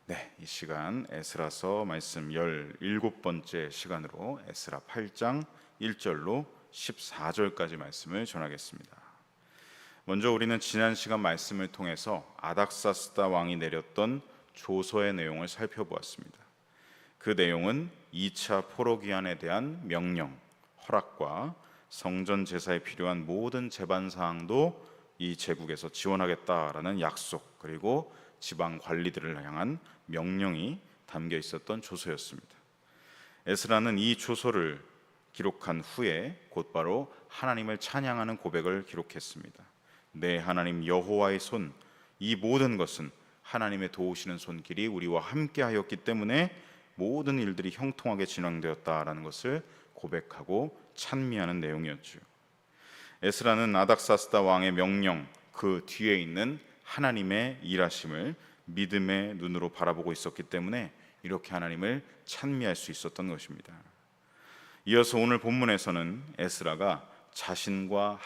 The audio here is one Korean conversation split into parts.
네, 이 시간 에스라서 말씀 17번째 시간으로 에스라 8장 1절로 14절까지 말씀을 전하겠습니다. 먼저 우리는 지난 시간 말씀을 통해서 아닥사스다 왕이 내렸던 조서의 내용을 살펴보았습니다. 그 내용은 2차 포로기한에 대한 명령, 허락과 성전 제사에 필요한 모든 제반 사항도 이 제국에서 지원하겠다라는 약속, 그리고 지방 관리들을 향한 명령이 담겨 있었던 조서였습니다. 에스라는 이 조서를 기록한 후에 곧바로 하나님을 찬양하는 고백을 기록했습니다. 내 하나님 여호와의 손, 이 모든 것은 하나님의 도우시는 손길이 우리와 함께하였기 때문에 모든 일들이 형통하게 진행되었다라는 것을 고백하고 찬미하는 내용이었죠. 에스라는 아닥사스다 왕의 명령, 그 뒤에 있는 하나님의 일하심을 믿음의 눈으로 바라보고 있었기 때문에 이렇게 하나님을 찬미할 수 있었던 것입니다. 이어서 오늘 본문에서는 에스라가 자신과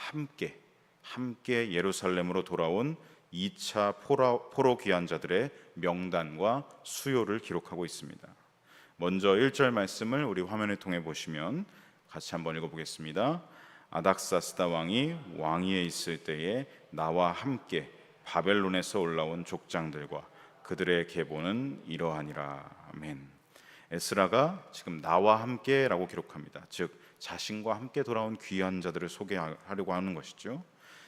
함께 예루살렘으로 돌아온 2차 포로 귀환자들의 명단과 수요를 기록하고 있습니다. 먼저 1절 말씀을 우리 화면을 통해 보시면 같이 한번 읽어보겠습니다. 아닥사스다 왕이 왕위에 있을 때에 나와 함께 바벨론에서 올라온 족장들과 그들의 계보는 이러하니라. 아멘. 에스라가 지금 나와 함께라고 기록합니다. 즉 자신과 함께 돌아온 귀한 자들을 소개하려고 하는 것이죠.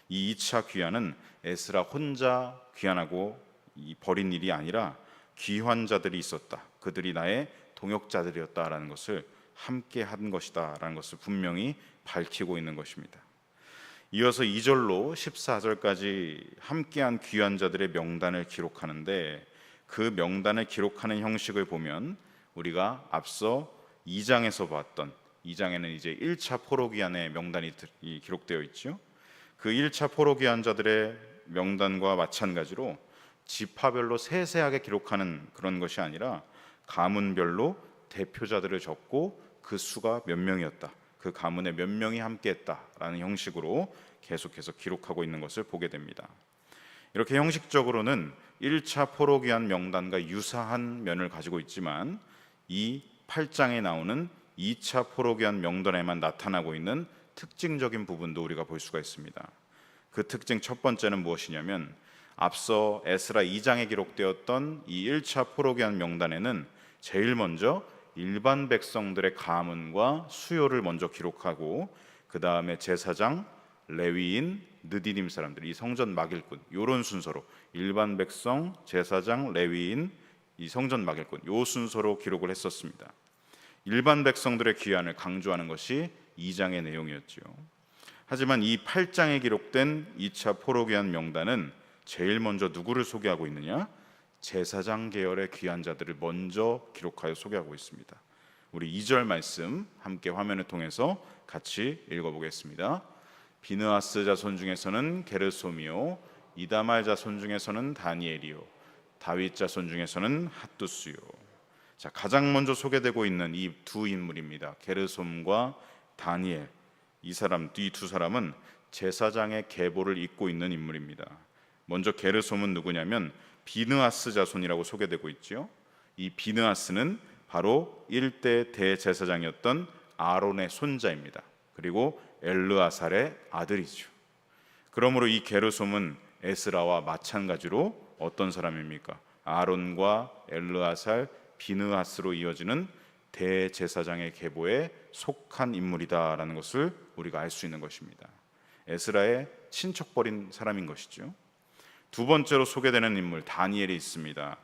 이 2차 귀환은 에스라 혼자 귀환하고 벌인 일이 아니라 귀환자들이 있었다. 그들이 나의 동역자들이었다라는 것을 함께 한 것이다라는 것을 분명히 밝히고 있는 것입니다. 이어서 2절로 14절까지 함께한 귀한 자들의 명단을 기록하는데, 그 명단을 기록하는 형식을 보면 우리가 앞서 2장에서 봤던, 2장에는 이제 1차 포로 귀환의 명단이 기록되어 있죠. 그 1차 포로 귀환자들의 명단과 마찬가지로 지파별로 세세하게 기록하는 그런 것이 아니라 가문별로 대표자들을 적고 그 수가 몇 명이었다, 그 가문에 몇 명이 함께했다라는 형식으로 계속해서 기록하고 있는 것을 보게 됩니다. 이렇게 형식적으로는 1차 포로 귀환 명단과 유사한 면을 가지고 있지만 이 8장에 나오는 2차 포로 귀환 명단에만 나타나고 있는 특징적인 부분도 우리가 볼 수가 있습니다. 그 특징 첫 번째는 무엇이냐면, 앞서 에스라 2장에 기록되었던 이 1차 포로 귀환 명단에는 제일 먼저 일반 백성들의 가문과 수요를 먼저 기록하고, 그 다음에 제사장, 레위인, 느디님 사람들, 이 성전 막일꾼, 이런 순서로 일반 백성, 제사장, 레위인, 이 성전 막일꾼, 이 순서로 기록을 했었습니다. 일반 백성들의 귀환을 강조하는 것이 2장의 내용이었죠. 하지만 이 8장에 기록된 2차 포로 귀환 명단은 제일 먼저 누구를 소개하고 있느냐? 제사장 계열의 귀한 자들을 먼저 기록하여 소개하고 있습니다. 우리 2절 말씀 함께 화면을 통해서 같이 읽어보겠습니다. 비느하스 자손 중에서는 게르솜이요, 이다말 자손 중에서는 다니엘이요, 다윗 자손 중에서는 핫두스요. 자, 가장 먼저 소개되고 있는 이 두 인물입니다. 게르솜과 다니엘. 이 두 사람은 제사장의 계보를 잇고 있는 인물입니다. 먼저 게르솜은 누구냐면 비느하스 자손이라고 소개되고 있죠. 이 비느하스는 바로 1대 대제사장이었던 아론의 손자입니다. 그리고 엘르아살의 아들이죠. 그러므로 이 게르솜은 에스라와 마찬가지로 어떤 사람입니까? 아론과 엘르아살, 비느하스로 이어지는 대제사장의 계보에 속한 인물이다라는 것을 우리가 알 수 있는 것입니다. 에스라의 친척벌인 사람인 것이죠. 두 번째로 소개되는 인물 다니엘이 있습니다.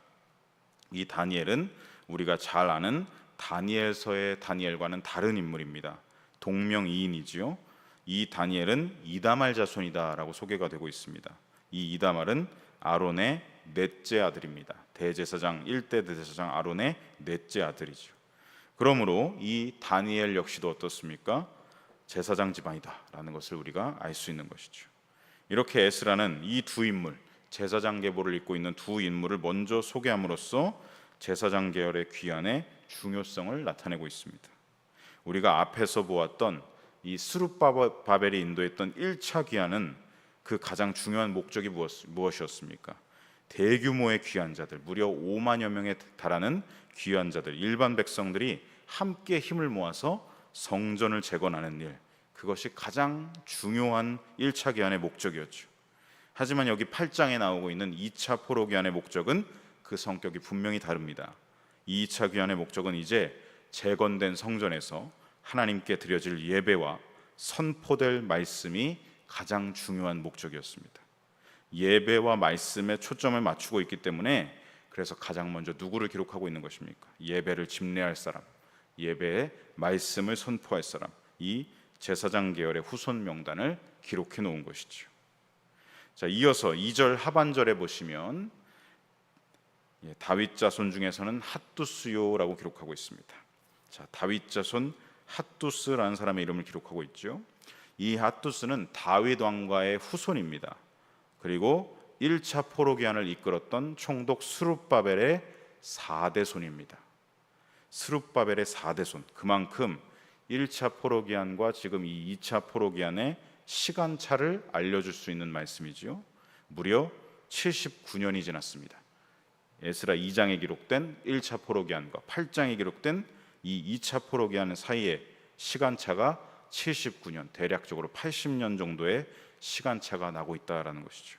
이 다니엘은 우리가 잘 아는 다니엘서의 다니엘과는 다른 인물입니다. 동명이인이지요. 이 다니엘은 이다말 자손이다라고 소개가 되고 있습니다. 이 이다말은 아론의 넷째 아들입니다. 대제사장 1대 대제사장 아론의 넷째 아들이죠. 그러므로 이 다니엘 역시도 어떻습니까? 제사장 집안이다라는 것을 우리가 알 수 있는 것이죠. 이렇게 에스라는 이 두 인물, 제사장 계보를 잇고 있는 두 인물을 먼저 소개함으로써 제사장 계열의 귀환의 중요성을 나타내고 있습니다. 우리가 앞에서 보았던 이 스룹바벨이 인도했던 1차 귀환은 그 가장 중요한 목적이 무엇이었습니까? 대규모의 귀환자들, 무려 5만여 명에 달하는 귀환자들, 일반 백성들이 함께 힘을 모아서 성전을 재건하는 일, 그것이 가장 중요한 1차 귀환의 목적이었죠. 하지만 여기 8장에 나오고 있는 2차 포로 귀환의 목적은 그 성격이 분명히 다릅니다. 2차 귀환의 목적은 이제 재건된 성전에서 하나님께 드려질 예배와 선포될 말씀이 가장 중요한 목적이었습니다. 예배와 말씀에 초점을 맞추고 있기 때문에 그래서 가장 먼저 누구를 기록하고 있는 것입니까? 예배를 집례할 사람, 예배의 말씀을 선포할 사람, 이 제사장 계열의 후손 명단을 기록해 놓은 것이죠. 자, 이어서 2절 하반절에 보시면 다윗 자손 중에서는 핫두스요라고 기록하고 있습니다. 자, 다윗 자손 핫두스라는 사람의 이름을 기록하고 있죠. 이 핫두스는 다윗 왕가의 후손입니다. 그리고 1차 포로 귀환을 이끌었던 총독 스룹바벨의 4대손입니다. 스룹바벨의 4대손, 그만큼 1차 포로 귀환과 지금 이 2차 포로 귀환의 시간차를 알려줄 수 있는 말씀이지요. 무려 79년이 지났습니다. 에스라 2장에 기록된 1차 포로 귀환과 8장에 기록된 이 2차 포로 귀환 사이에 시간차가 79년, 대략적으로 80년 정도의 시간차가 나고 있다라는 것이죠.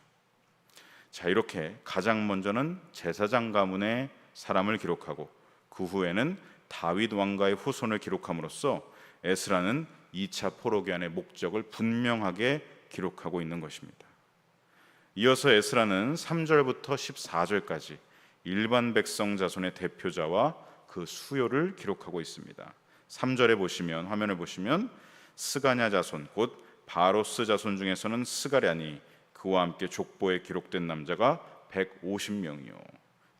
자, 이렇게 가장 먼저는 제사장 가문의 사람을 기록하고 그 후에는 다윗 왕가의 후손을 기록함으로써 에스라는 2차 포로 귀환의 목적을 분명하게 기록하고 있는 것입니다. 이어서 에스라는 3절부터 14절까지 일반 백성 자손의 대표자와 그 수요를 기록하고 있습니다. 3절에 보시면, 화면을 보시면 스가냐 자손 곧 바로스 자손 중에서는 스가랴니 그와 함께 족보에 기록된 남자가 150명이요.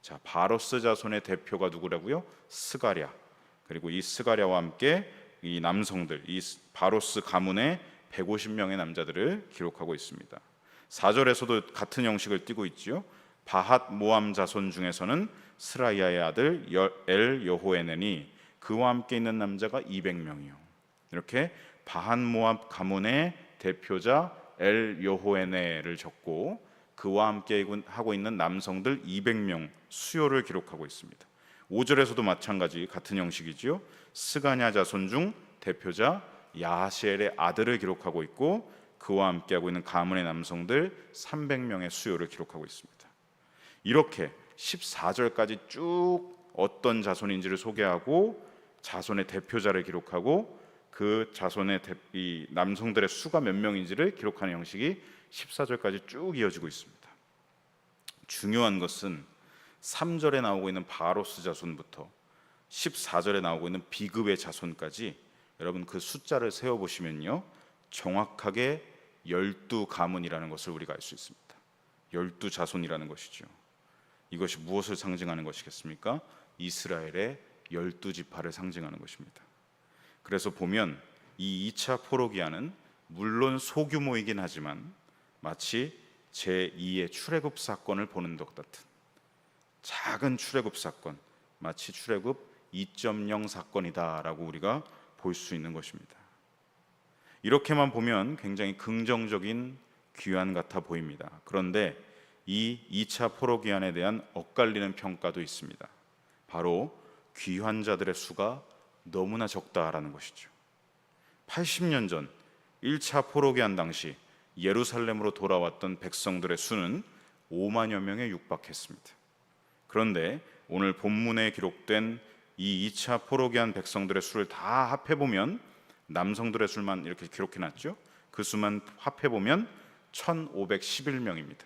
자, 바로스 자손의 대표가 누구라고요? 스가랴. 그리고 이 스가랴와 함께 이 남성들, 이 바로스 가문의 150명의 남자들을 기록하고 있습니다. 4절에서도 같은 형식을 띠고 있지요. 바핫 모함 자손 중에서는 스라이아의 아들 엘 여호에넨이 그와 함께 있는 남자가 200명이요. 이렇게 바핫 모압 가문의 대표자 엘 여호에네를 적고 그와 함께 하고 있는 남성들 200명 수요를 기록하고 있습니다. 5절에서도 마찬가지 같은 형식이지요. 스가냐 자손 중 대표자 야하시엘의 아들을 기록하고 있고 그와 함께 하고 있는 가문의 남성들 300명의 수요를 기록하고 있습니다. 이렇게 14절까지 쭉 어떤 자손인지를 소개하고 자손의 대표자를 기록하고 그 자손의 이 남성들의 수가 몇 명인지를 기록하는 형식이 14절까지 쭉 이어지고 있습니다. 중요한 것은 3절에 나오고 있는 바로스 자손부터 14절에 나오고 있는 비급의 자손까지 여러분 그 숫자를 세어보시면요, 정확하게 12가문이라는 것을 우리가 알 수 있습니다. 12자손이라는 것이죠. 이것이 무엇을 상징하는 것이겠습니까? 이스라엘의 12지파를 상징하는 것입니다. 그래서 보면 이 2차 포로 귀환은 물론 소규모이긴 하지만 마치 제2의 출애굽 사건을 보는 것 같은 작은 출애굽 사건, 마치 출애굽 2.0 사건이다라고 우리가 볼 수 있는 것입니다. 이렇게만 보면 굉장히 긍정적인 귀환 같아 보입니다. 그런데 이 2차 포로 귀환에 대한 엇갈리는 평가도 있습니다. 바로 귀환자들의 수가 너무나 적다라는 것이죠. 80년 전 1차 포로 귀환 당시 예루살렘으로 돌아왔던 백성들의 수는 5만여 명에 육박했습니다. 그런데 오늘 본문에 기록된 이 2차 포로 귀환 백성들의 수를 다 합해보면 남성들의 수만 이렇게 기록해놨죠. 그 수만 합해보면 1511명입니다.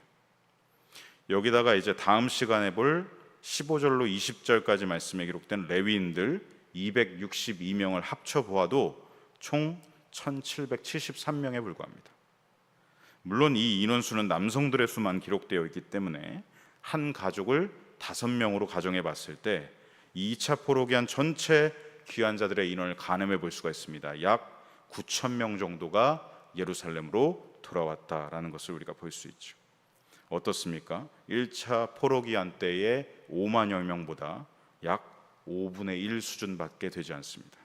여기다가 이제 다음 시간에 볼 15절로 20절까지 말씀에 기록된 레위인들 262명을 합쳐보아도 총 1773명에 불과합니다. 물론 이 인원수는 남성들의 수만 기록되어 있기 때문에 한 가족을 5명으로 가정해 봤을 때 이 2차 포로 귀환 전체 귀환자들의 인원을 가늠해 볼 수가 있습니다. 약 9,000명 정도가 예루살렘으로 돌아왔다라는 것을 우리가 볼 수 있죠. 어떻습니까? 1차 포로 귀환 때의 5만여 명보다 약 5분의 1 수준밖에 되지 않습니다.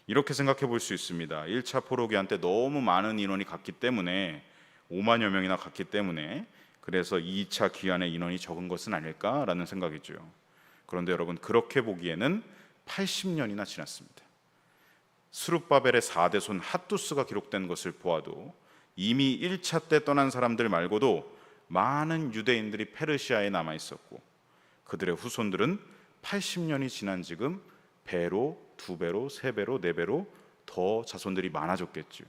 이렇게 생각해 볼 수 있습니다. 1차 포로 귀환 때 너무 많은 인원이 갔기 때문에 5만여 명이나 갔기 때문에 그래서 2차 귀환의 인원이 적은 것은 아닐까라는 생각이죠. 그런데 여러분, 그렇게 보기에는 80년이나 지났습니다. 스룹바벨의 4대 손 핫두스가 기록된 것을 보아도 이미 1차 때 떠난 사람들 말고도 많은 유대인들이 페르시아에 남아 있었고, 그들의 후손들은 80년이 지난 지금 배로, 2배로, 3배로, 4배로 더 자손들이 많아졌겠죠.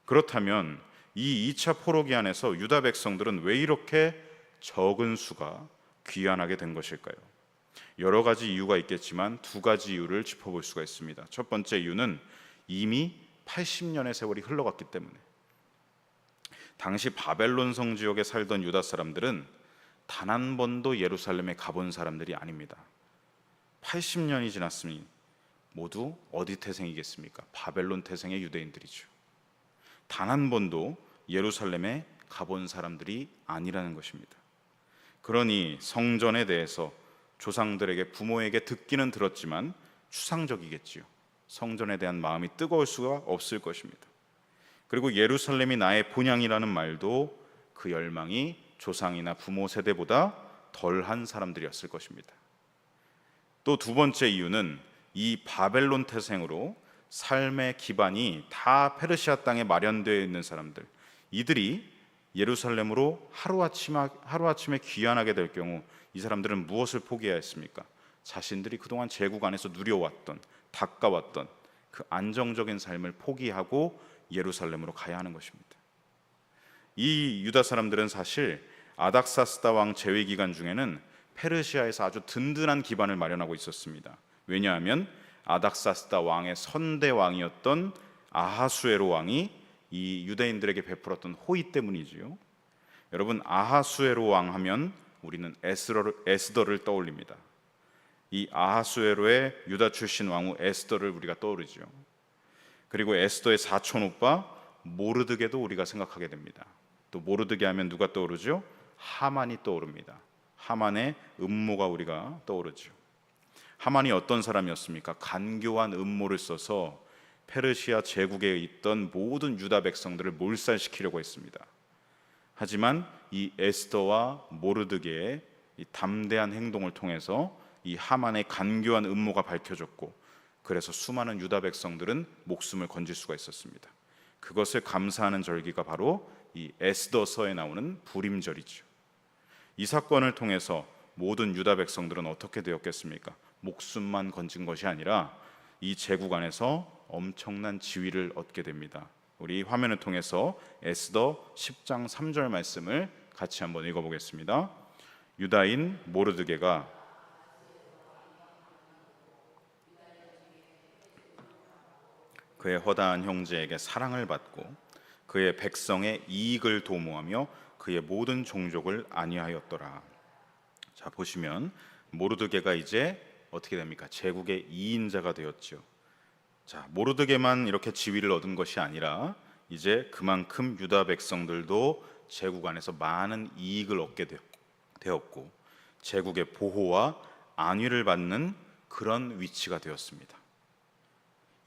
그렇다면 이 2차 포로기 안에서 유다 백성들은 왜 이렇게 적은 수가 귀환하게 된 것일까요? 여러 가지 이유가 있겠지만 2가지 이유를 짚어볼 수가 있습니다. 첫 번째 이유는 이미 80년의 세월이 흘러갔기 때문에, 당시 바벨론 성 지역에 살던 유다 사람들은 단 한 번도 예루살렘에 가본 사람들이 아닙니다. 80년이 지났으니 모두 어디 태생이겠습니까? 바벨론 태생의 유대인들이죠. 단 한 번도 예루살렘에 가본 사람들이 아니라는 것입니다. 그러니 성전에 대해서 조상들에게, 부모에게 듣기는 들었지만 추상적이겠지요. 성전에 대한 마음이 뜨거울 수가 없을 것입니다. 그리고 예루살렘이 나의 본향이라는 말도 그 열망이 조상이나 부모 세대보다 덜한 사람들이었을 것입니다. 또 2번째 이유는 이 바벨론 태생으로 삶의 기반이 다 페르시아 땅에 마련되어 있는 사람들, 이들이 예루살렘으로 하루아침에 귀환하게 될 경우 이 사람들은 무엇을 포기해야 했습니까? 자신들이 그동안 제국 안에서 누려왔던, 닦아왔던 그 안정적인 삶을 포기하고 예루살렘으로 가야 하는 것입니다. 이 유다 사람들은 사실 아닥사스다 왕 재위 기간 중에는 페르시아에서 아주 든든한 기반을 마련하고 있었습니다. 왜냐하면 아닥사스다 왕의 선대 왕이었던 아하수에로 왕이 이 유대인들에게 베풀었던 호의 때문이지요. 여러분, 아하수에로 왕 하면 우리는 에스더를 떠올립니다. 이 아하수에로의 유다 출신 왕후 에스더를 우리가 떠오르죠. 그리고 에스더의 사촌 오빠 모르드게도 우리가 생각하게 됩니다. 또 모르드게 하면 누가 떠오르죠? 하만이 떠오릅니다. 하만의 음모가 우리가 떠오르죠. 하만이 어떤 사람이었습니까? 간교한 음모를 써서 페르시아 제국에 있던 모든 유다 백성들을 몰살시키려고 했습니다. 하지만 이 에스더와 모르드게의 이 담대한 행동을 통해서 이 하만의 간교한 음모가 밝혀졌고, 그래서 수많은 유다 백성들은 목숨을 건질 수가 있었습니다. 그것을 감사하는 절기가 바로 이 에스더서에 나오는 부림절이죠. 이 사건을 통해서 모든 유다 백성들은 어떻게 되었겠습니까? 목숨만 건진 것이 아니라 이 제국 안에서 엄청난 지위를 얻게 됩니다. 우리 화면을 통해서 에스더 10장 3절 말씀을 같이 한번 읽어보겠습니다. 유다인 모르드게가 그의 허다한 형제에게 사랑을 받고 그의 백성의 이익을 도모하며 그의 모든 종족을 안위하였더라. 자, 보시면 모르드게가 이제 어떻게 됩니까? 제국의 2인자가 되었죠. 자, 모르드게만 이렇게 지위를 얻은 것이 아니라 이제 그만큼 유다 백성들도 제국 안에서 많은 이익을 얻게 되었고, 제국의 보호와 안위를 받는 그런 위치가 되었습니다.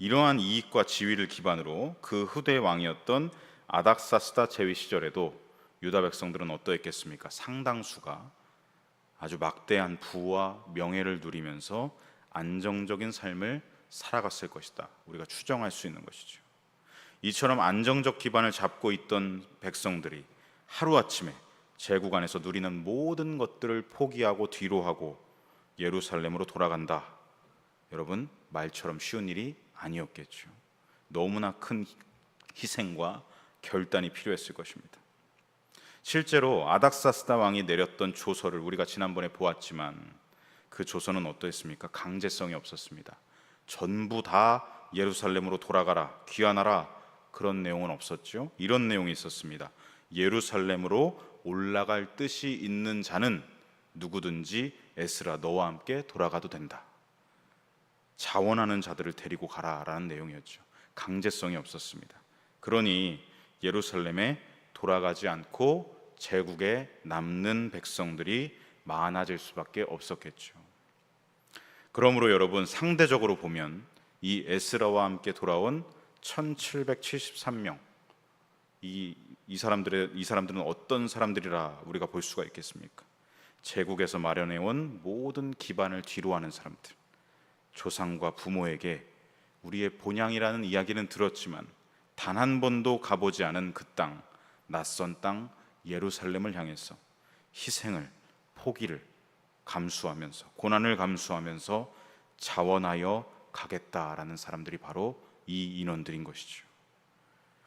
이러한 이익과 지위를 기반으로 그 후대 왕이었던 아닥사스다 제위 시절에도 유다 백성들은 어떠했겠습니까? 상당수가 아주 막대한 부와 명예를 누리면서 안정적인 삶을 살아갔을 것이다. 우리가 추정할 수 있는 것이죠. 이처럼 안정적 기반을 잡고 있던 백성들이 하루아침에 제국 안에서 누리는 모든 것들을 포기하고 뒤로하고 예루살렘으로 돌아간다. 여러분, 말처럼 쉬운 일이 아니었겠죠. 너무나 큰 희생과 결단이 필요했을 것입니다. 실제로 아닥사스다 왕이 내렸던 조서를 우리가 지난번에 보았지만 그 조서는 어떠했습니까? 강제성이 없었습니다. 전부 다 예루살렘으로 돌아가라, 귀환하라, 그런 내용은 없었죠. 이런 내용이 있었습니다. 예루살렘으로 올라갈 뜻이 있는 자는 누구든지 에스라 너와 함께 돌아가도 된다. 자원하는 자들을 데리고 가라라는 내용이었죠. 강제성이 없었습니다. 그러니 예루살렘에 돌아가지 않고 제국에 남는 백성들이 많아질 수밖에 없었겠죠. 그러므로 여러분, 상대적으로 보면 이 에스라와 함께 돌아온 1773명, 이 이 사람들은 어떤 사람들이라 우리가 볼 수가 있겠습니까? 제국에서 마련해온 모든 기반을 뒤로하는 사람들, 조상과 부모에게 우리의 본향이라는 이야기는 들었지만 단 한 번도 가보지 않은 그 땅, 낯선 땅 예루살렘을 향해서 희생을, 포기를 감수하면서, 고난을 감수하면서 자원하여 가겠다라는 사람들이 바로 이 인원들인 것이죠.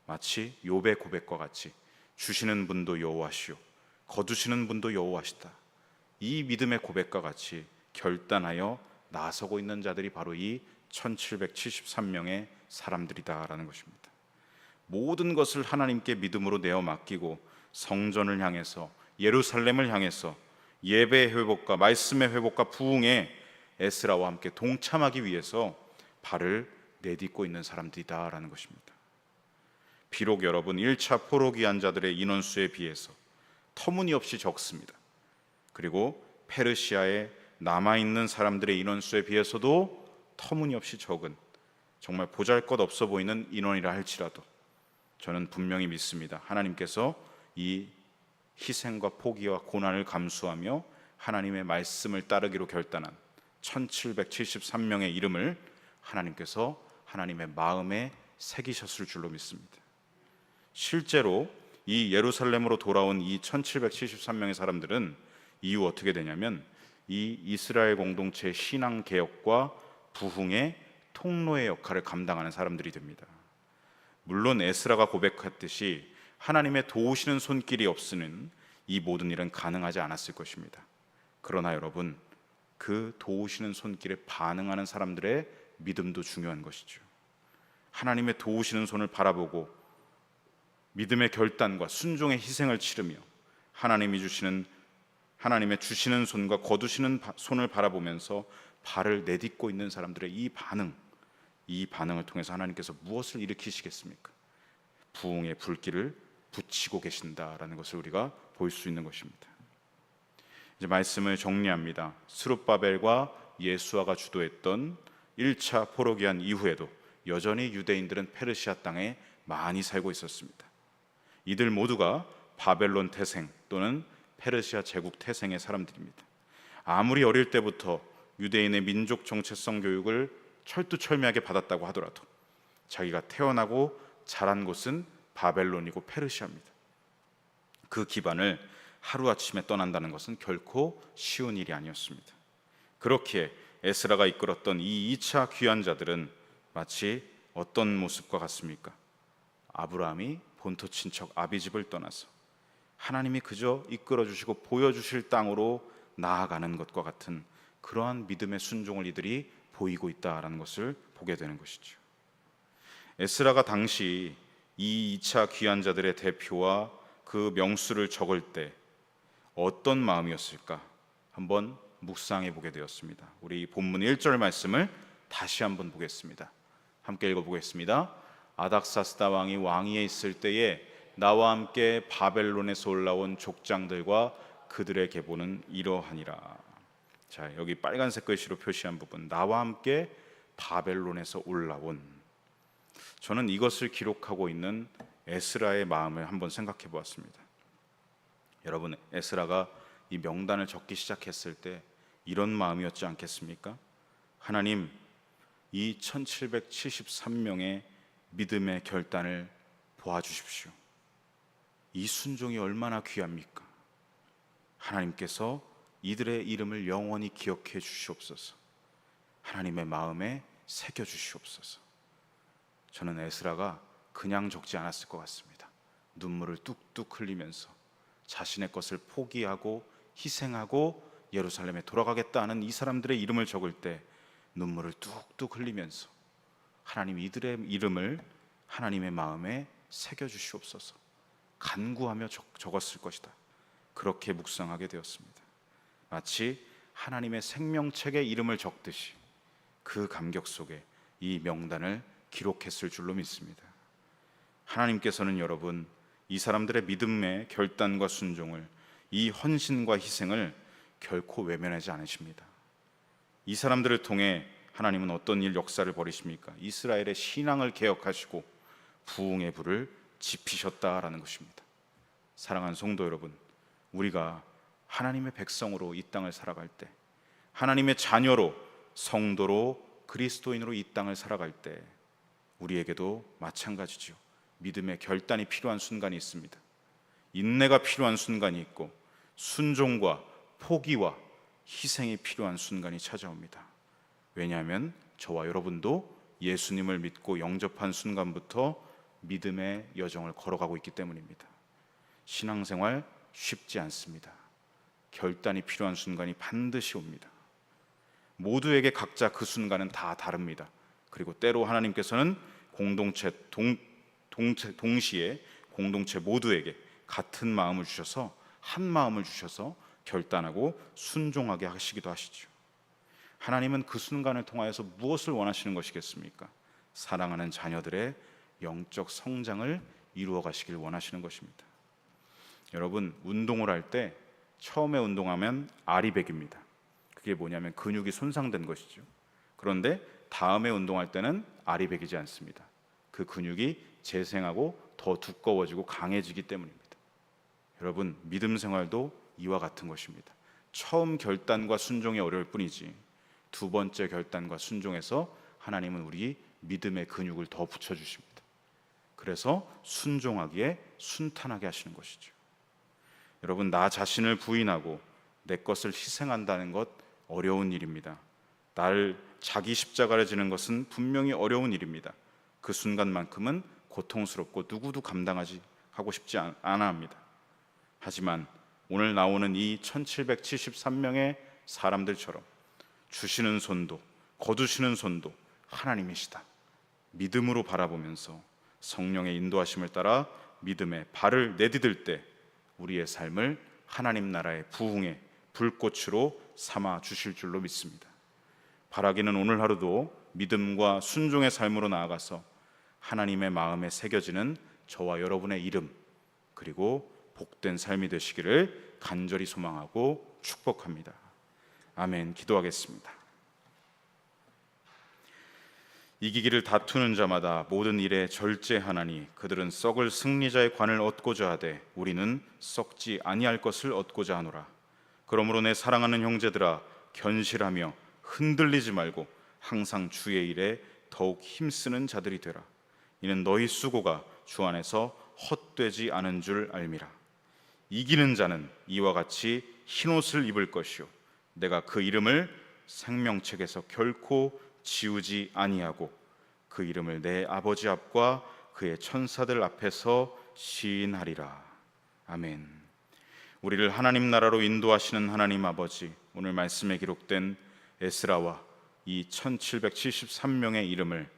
마치 욥의 고백과 같이 주시는 분도 여호와시오, 거두시는 분도 여호와시다, 이 믿음의 고백과 같이 결단하여 나서고 있는 자들이 바로 이 1773명의 사람들이다라는 것입니다. 모든 것을 하나님께 믿음으로 내어 맡기고 성전을 향해서, 예루살렘을 향해서 예배의 회복과 말씀의 회복과 부흥에 에스라와 함께 동참하기 위해서 발을 내딛고 있는 사람들이다라는 것입니다. 비록 여러분 1차 포로 귀환 자들의 인원수에 비해서 터무니없이 적습니다. 그리고 페르시아에 남아있는 사람들의 인원수에 비해서도 터무니없이 적은, 정말 보잘것없어 보이는 인원이라 할지라도 저는 분명히 믿습니다. 하나님께서 이 희생과 포기와 고난을 감수하며 하나님의 말씀을 따르기로 결단한 1773명의 이름을 하나님께서 하나님의 마음에 새기셨을 줄로 믿습니다. 실제로 이 예루살렘으로 돌아온 이 1773명의 사람들은 이후 어떻게 되냐면 이 이스라엘 공동체의 신앙 개혁과 부흥의 통로의 역할을 감당하는 사람들이 됩니다. 물론 에스라가 고백했듯이 하나님의 도우시는 손길이 없으면 이 모든 일은 가능하지 않았을 것입니다. 그러나 여러분, 그 도우시는 손길에 반응하는 사람들의 믿음도 중요한 것이죠. 하나님의 도우시는 손을 바라보고 믿음의 결단과 순종의 희생을 치르며 하나님의 주시는 손과 거두시는 손을 바라보면서 발을 내딛고 있는 사람들의 이 반응을 통해서 하나님께서 무엇을 일으키시겠습니까? 부흥의 불길을 붙이고 계신다라는 것을 우리가 볼 수 있는 것입니다. 이제 말씀을 정리합니다. 스룹바벨과 예수아가 주도했던 1차 포로 귀환 이후에도 여전히 유대인들은 페르시아 땅에 많이 살고 있었습니다. 이들 모두가 바벨론 태생 또는 페르시아 제국 태생의 사람들입니다. 아무리 어릴 때부터 유대인의 민족 정체성 교육을 철두철미하게 받았다고 하더라도 자기가 태어나고 자란 곳은 바벨론이고 페르시아입니다. 그 기반을 하루아침에 떠난다는 것은 결코 쉬운 일이 아니었습니다. 그렇기에 에스라가 이끌었던 이 2차 귀환자들은 마치 어떤 모습과 같습니까? 아브라함이 본토 친척 아비집을 떠나서 하나님이 그저 이끌어주시고 보여주실 땅으로 나아가는 것과 같은 그러한 믿음의 순종을 이들이 보이고 있다라는 것을 보게 되는 것이죠. 에스라가 당시 이 2차 귀환자들의 대표와 그 명수를 적을 때 어떤 마음이었을까 한번 묵상해 보게 되었습니다. 우리 본문 1절 말씀을 다시 한번 보겠습니다. 함께 읽어보겠습니다. 아닥사스다 왕이 왕위에 있을 때에 나와 함께 바벨론에서 올라온 족장들과 그들의 계보는 이러하니라. 자, 여기 빨간색 글씨로 표시한 부분, 나와 함께 바벨론에서 올라온, 저는 이것을 기록하고 있는 에스라의 마음을 한번 생각해 보았습니다. 여러분, 에스라가 이 명단을 적기 시작했을 때 이런 마음이었지 않겠습니까? 하나님, 이 1773명의 믿음의 결단을 보아주십시오. 이 순종이 얼마나 귀합니까? 하나님께서 이들의 이름을 영원히 기억해 주시옵소서. 하나님의 마음에 새겨 주시옵소서. 저는 에스라가 그냥 적지 않았을 것 같습니다. 눈물을 뚝뚝 흘리면서 자신의 것을 포기하고 희생하고 예루살렘에 돌아가겠다는 이 사람들의 이름을 적을 때 눈물을 뚝뚝 흘리면서 하나님, 이들의 이름을 하나님의 마음에 새겨 주시옵소서, 간구하며 적었을 것이다. 그렇게 묵상하게 되었습니다. 마치 하나님의 생명책에 이름을 적듯이 그 감격 속에 이 명단을 기록했을 줄로 믿습니다. 하나님께서는 여러분, 이 사람들의 믿음의 결단과 순종을, 이 헌신과 희생을 결코 외면하지 않으십니다. 이 사람들을 통해 하나님은 어떤 역사를 벌이십니까? 이스라엘의 신앙을 개혁하시고 부흥의 불을 지피셨다라는 것입니다. 사랑하는 성도 여러분, 우리가 하나님의 백성으로 이 땅을 살아갈 때, 하나님의 자녀로, 성도로, 그리스도인으로 이 땅을 살아갈 때 우리에게도 마찬가지죠. 믿음의 결단이 필요한 순간이 있습니다. 인내가 필요한 순간이 있고 순종과 포기와 희생이 필요한 순간이 찾아옵니다. 왜냐하면 저와 여러분도 예수님을 믿고 영접한 순간부터 믿음의 여정을 걸어가고 있기 때문입니다. 신앙생활 쉽지 않습니다. 결단이 필요한 순간이 반드시 옵니다. 모두에게 각자 그 순간은 다 다릅니다. 그리고 때로 하나님께서는 동시에 공동체 모두에게 같은 마음을 주셔서, 한 마음을 주셔서 결단하고 순종하게 하시기도 하시죠. 하나님은 그 순간을 통하여서 무엇을 원하시는 것이겠습니까? 사랑하는 자녀들의 영적 성장을 이루어 가시길 원하시는 것입니다. 여러분, 운동을 할 때 처음에 운동하면 아리백입니다. 그게 뭐냐면 근육이 손상된 것이죠. 그런데 다음에 운동할 때는 아리백이지 않습니다. 그 근육이 재생하고 더 두꺼워지고 강해지기 때문입니다. 여러분, 믿음 생활도 이와 같은 것입니다. 처음 결단과 순종이 어려울 뿐이지 두 번째 결단과 순종에서 하나님은 우리 믿음의 근육을 더 붙여주십니다. 그래서 순종하기에 순탄하게 하시는 것이죠. 여러분, 나 자신을 부인하고 내 것을 희생한다는 것 어려운 일입니다. 나를 자기 십자가를 지는 것은 분명히 어려운 일입니다. 그 순간만큼은 고통스럽고 누구도 감당하지 하고 싶지 않아 합니다. 하지만 오늘 나오는 이 1773명의 사람들처럼 주시는 손도 거두시는 손도 하나님이시다, 믿음으로 바라보면서 성령의 인도하심을 따라 믿음의 발을 내디딜 때 우리의 삶을 하나님 나라의 부흥의 불꽃으로 삼아 주실 줄로 믿습니다. 바라기는 오늘 하루도 믿음과 순종의 삶으로 나아가서 하나님의 마음에 새겨지는 저와 여러분의 이름, 그리고 복된 삶이 되시기를 간절히 소망하고 축복합니다. 아멘. 기도하겠습니다. 이기기를 다투는 자마다 모든 일에 절제하나니 그들은 썩을 승리자의 관을 얻고자 하되 우리는 썩지 아니할 것을 얻고자 하노라. 그러므로 내 사랑하는 형제들아, 견실하며 흔들리지 말고 항상 주의 일에 더욱 힘쓰는 자들이 되라. 이는 너희 수고가 주 안에서 헛되지 않은 줄 알미라. 이기는 자는 이와 같이 흰옷을 입을 것이요 내가 그 이름을 생명책에서 결코 지우지 아니하고 그 이름을 내 아버지 앞과 그의 천사들 앞에서 시인하리라. 아멘. 우리를 하나님 나라로 인도하시는 하나님 아버지, 오늘 말씀에 기록된 에스라와 이 1773명의 이름을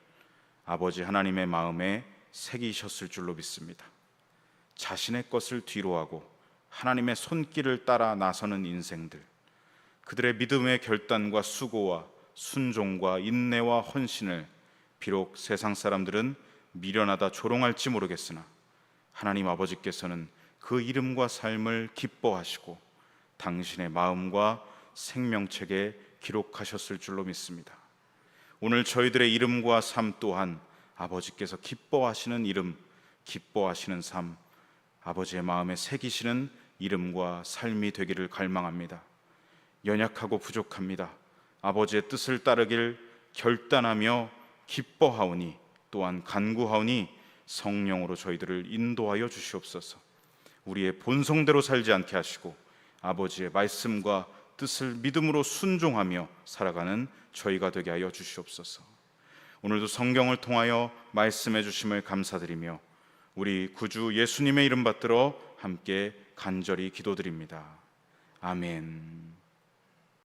아버지 하나님의 마음에 새기셨을 줄로 믿습니다. 자신의 것을 뒤로하고 하나님의 손길을 따라 나서는 인생들, 그들의 믿음의 결단과 수고와 순종과 인내와 헌신을 비록 세상 사람들은 미련하다 조롱할지 모르겠으나 하나님 아버지께서는 그 이름과 삶을 기뻐하시고 당신의 마음과 생명책에 기록하셨을 줄로 믿습니다. 오늘 저희들의 이름과 삶 또한 아버지께서 기뻐하시는 이름, 기뻐하시는 삶, 아버지의 마음에 새기시는 이름과 삶이 되기를 갈망합니다. 연약하고 부족합니다. 아버지의 뜻을 따르길 결단하며 기뻐하오니 또한 간구하오니 성령으로 저희들을 인도하여 주시옵소서. 우리의 본성대로 살지 않게 하시고 아버지의 말씀과 뜻을 믿음으로 순종하며 살아가는 저희가 되게 하여 주시옵소서. 오늘도 성경을 통하여 말씀해 주심을 감사드리며 우리 구주 예수님의 이름 받들어 함께 간절히 기도드립니다. 아멘.